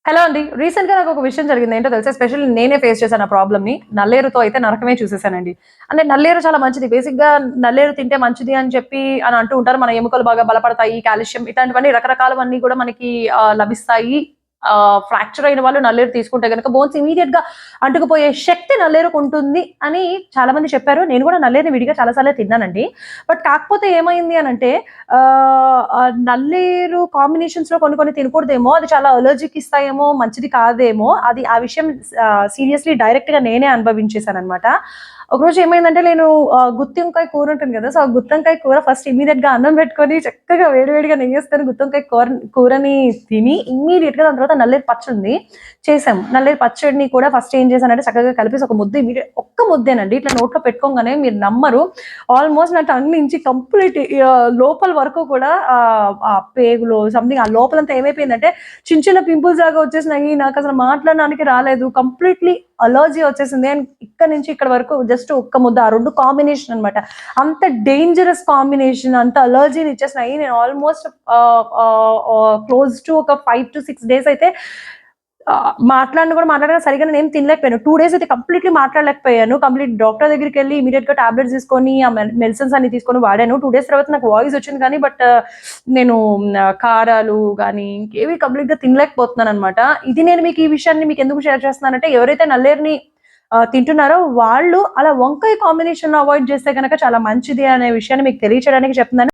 Hello అండి. రీసెంట్‌గా నాకొక విషయం జరిగింది. ఏంటో తెలుసా? ఎస్పెషల్లీ నేనే ఫేస్ చేశాను ఆ ప్రాబ్లమ్‌ని. నల్లేరుతో అయితే నరకమే చూసేసానండి. అంటే నల్లేరు చాలా మంచిది. బేసిక్‌గా నల్లేరు తింటే మంచిది అని చెప్పి అని అంటూ ఉంటారు. మన ఎముకలు బాగా బలపడతాయి. కాల్షియం ఇట్లాంటివన్నీ రకరకాలవన్నీ గూడా మనకి లభిస్తాయి. ఫ్రాక్చర్ అయిన వాళ్ళు నల్లేరు తీసుకుంటే గనక బోన్స్ ఇమ్మీడియేట్‌గా అంటుకుపోయే శక్తి నల్లేరుకుంటుంది అని చాలా మంది చెప్పారు. నేను గూడా నల్లేరుని విడిగా చాలా సార్లే తిన్నానండి. బట్ కాకపోతే ఏమైంది అనంటే నల్లేరు కాంబినేషన్స్‌లో కొన్ని కొన్ని తినకూడదేమో. అది చాలా అలర్జీకి ఇస్తాయేమో, మంచిది కాదేమో. అది ఆ విషయం సీరియస్‌లీ డైరెక్ట్‌గా నేనే అనుభవించేసాననమాట. ఒకరోజు ఏమైందంటే నేను గుత్తి వంకాయ కూర ఉంటుంది గదా! సో, ఆ గుత్తొంకాయ కూర ఫస్ట్ ఇమ్మీడియేట్‌గా అన్నం పెట్టుకొని చక్కగా వేడి వేడిగా నెయ్యేసుకొని గుత్తొంకాయ కూరని తిని ఇమ్మీడియేట్‌గా దాని తర్వాత నల్లేరు పచ్చుంది చేసాం. నల్లేరు పచ్చడిని కూడా ఫస్ట్ ఏం చేశానంటే చక్కగా కలిపేసి ఒక ముద్ద ఒక్క ముద్దేనండి ఇట్లా నోట్లో పెట్టుకోంగానే మీరు నమ్మరు. ఆల్మోస్ట్ నా టంగ్ నుంచి కంప్లీట్ లోపల వరకు కూడా ఆ పేగులో సంథింగ్ ఆ లోపలంతా ఏమైపోయిందంటే చిన్న చిన్న పింపుల్స్ లాగా వచ్చేసినాయి. నాకసలు మాట్లాడడానికి రాలేదు. కంప్లీట్‌లీ అలర్జీ వచ్చేసింది. అండ్ ఇక్కడి నుంచి ఇక్కడి వరకు జస్ట్ ఒక్క ముద్ద. ఆ 2 కాంబినేషన్ అన్నమాట. అంత డేంజరస్ కాంబినేషన్ అంత అలర్జీని ఇచ్చేసినాయి. నేను ఆల్మోస్ట్ క్లోజ్ టు ఒక 5-6 డేస్ అయితే మాట్లాడిన కూడా మాట్లాడగా సరిగ్గా నేనేం తినలేకపోయాను. 2 డేస్ అయితే కంప్లీట్‌లీ మాట్లాడలేకపోయాను. కంప్లీట్ డాక్టర్ దగ్గరికెళ్ళి ఇమ్మీడియేట్‌గా టాబ్లెట్స్ తీసుకొని ఆ మెడిసిన్స్ అన్ని తీసుకొని వాడాను. 2 డేస్ తర్వాత నాకు వాయిస్ వచ్చింది కానీ నేను కారాలు గానీ, ఇంకేవి కంప్లీట్‌గా తినలేకపోతున్నాననమాట. ఇది నేను మీకు ఈ విషయాన్ని మీకెందుకు షేర్ చేస్తున్నానంటే ఎవరైతే నల్లేరుని తింటున్నారో వాళ్ళు అలా వంకాయ కాంబినేషన్‌లో అవాయిడ్ చేస్తే గనక చాలా మంచిది అనే విషయాన్ని మీకు తెలియచేయడానికి చెప్తున్నాను.